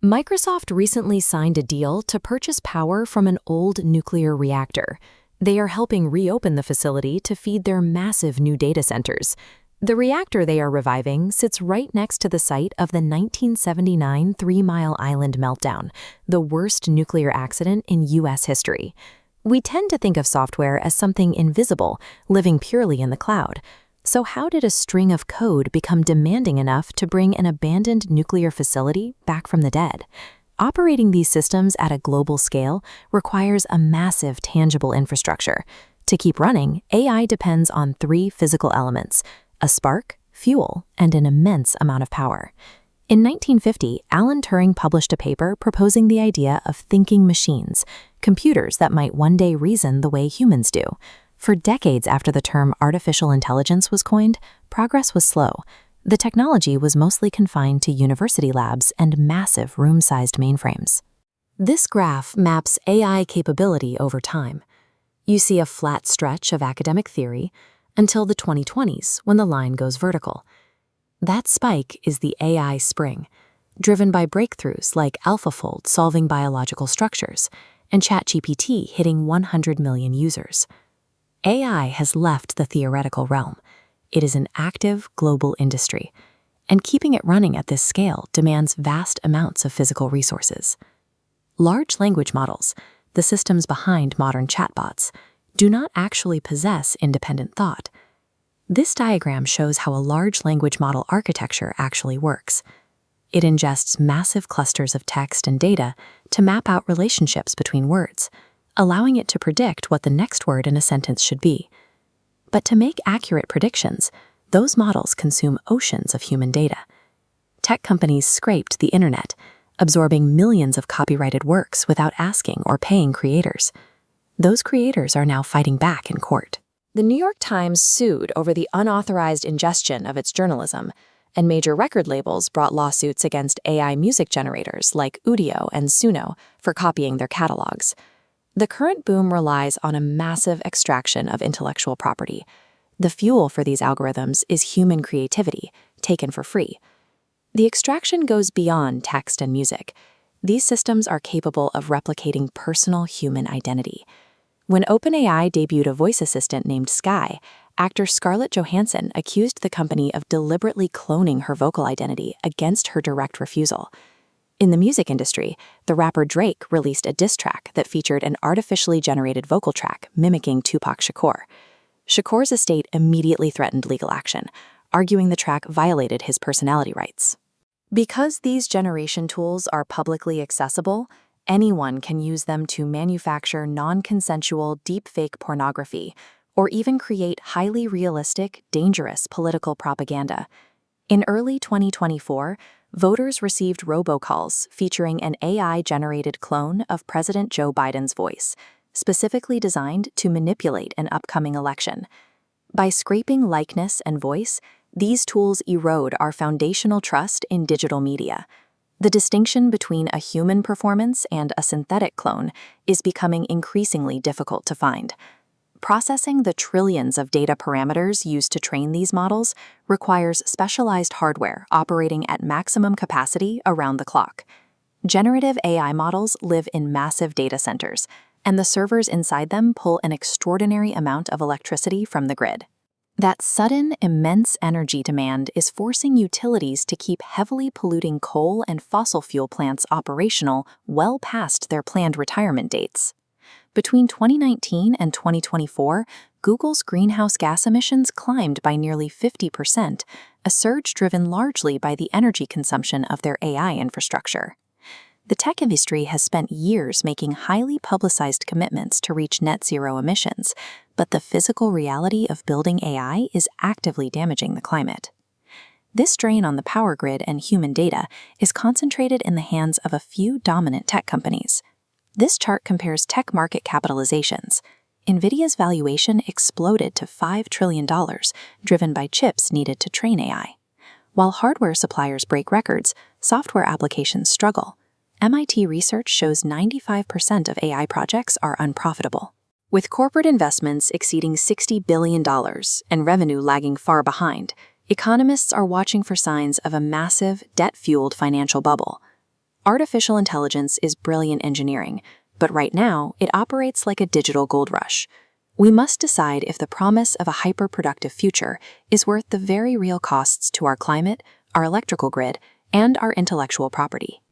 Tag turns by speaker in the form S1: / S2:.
S1: Microsoft recently signed a deal to purchase power from an old nuclear reactor. They are helping reopen the facility to feed their massive new data centers. The reactor they are reviving sits right next to the site of the 1979 Three Mile Island meltdown, the worst nuclear accident in U.S. history. We tend to think of software as something invisible, living purely in the cloud. So how did a string of code become demanding enough to bring an abandoned nuclear facility back from the dead? Operating these systems at a global scale requires a massive tangible infrastructure. To keep running, AI depends on three physical elements: a spark, fuel, and an immense amount of power. In 1950, Alan Turing published a paper proposing the idea of thinking machines, computers that might one day reason the way humans do. For decades after the term artificial intelligence was coined, progress was slow. The technology was mostly confined to university labs and massive room-sized mainframes. This graph maps AI capability over time. You see a flat stretch of academic theory until the 2020s, when the line goes vertical. That spike is the AI spring, driven by breakthroughs like AlphaFold solving biological structures and ChatGPT hitting 100 million users. AI has left the theoretical realm. It is an active global industry, and keeping it running at this scale demands vast amounts of physical resources. Large language models, the systems behind modern chatbots, do not actually possess independent thought. This diagram shows how a large language model architecture actually works. It ingests massive clusters of text and data to map out relationships between words, allowing it to predict what the next word in a sentence should be. But to make accurate predictions, those models consume oceans of human data. Tech companies scraped the internet, absorbing millions of copyrighted works without asking or paying creators. Those creators are now fighting back in court. The New York Times sued over the unauthorized ingestion of its journalism, and major record labels brought lawsuits against AI music generators like Udio and Suno for copying their catalogs. The current boom relies on a massive extraction of intellectual property. The fuel for these algorithms is human creativity, taken for free. The extraction goes beyond text and music. These systems are capable of replicating personal human identity. When OpenAI debuted a voice assistant named Sky, actor Scarlett Johansson accused the company of deliberately cloning her vocal identity against her direct refusal. In the music industry, the rapper Drake released a diss track that featured an artificially generated vocal track mimicking Tupac Shakur. Shakur's estate immediately threatened legal action, arguing the track violated his personality rights. Because these generation tools are publicly accessible, anyone can use them to manufacture non-consensual deepfake pornography or even create highly realistic, dangerous political propaganda. In early 2024, voters received robocalls featuring an AI-generated clone of President Joe Biden's voice, specifically designed to manipulate an upcoming election. By scraping likeness and voice, these tools erode our foundational trust in digital media. The distinction between a human performance and a synthetic clone is becoming increasingly difficult to find. Processing the trillions of data parameters used to train these models requires specialized hardware operating at maximum capacity around the clock. Generative AI models live in massive data centers, and the servers inside them pull an extraordinary amount of electricity from the grid. That sudden, immense energy demand is forcing utilities to keep heavily polluting coal and fossil fuel plants operational well past their planned retirement dates. Between 2019 and 2024, Google's greenhouse gas emissions climbed by nearly 50%, a surge driven largely by the energy consumption of their AI infrastructure. The tech industry has spent years making highly publicized commitments to reach net zero emissions, but the physical reality of building AI is actively damaging the climate. This strain on the power grid and human data is concentrated in the hands of a few dominant tech companies. This chart compares tech market capitalizations. NVIDIA's valuation exploded to $5 trillion, driven by chips needed to train AI. While hardware suppliers break records, software applications struggle. MIT research shows 95% of AI projects are unprofitable. With corporate investments exceeding $60 billion and revenue lagging far behind, economists are watching for signs of a massive, debt-fueled financial bubble. Artificial intelligence is brilliant engineering, but right now it operates like a digital gold rush. We must decide if the promise of a hyper-productive future is worth the very real costs to our climate, our electrical grid, and our intellectual property.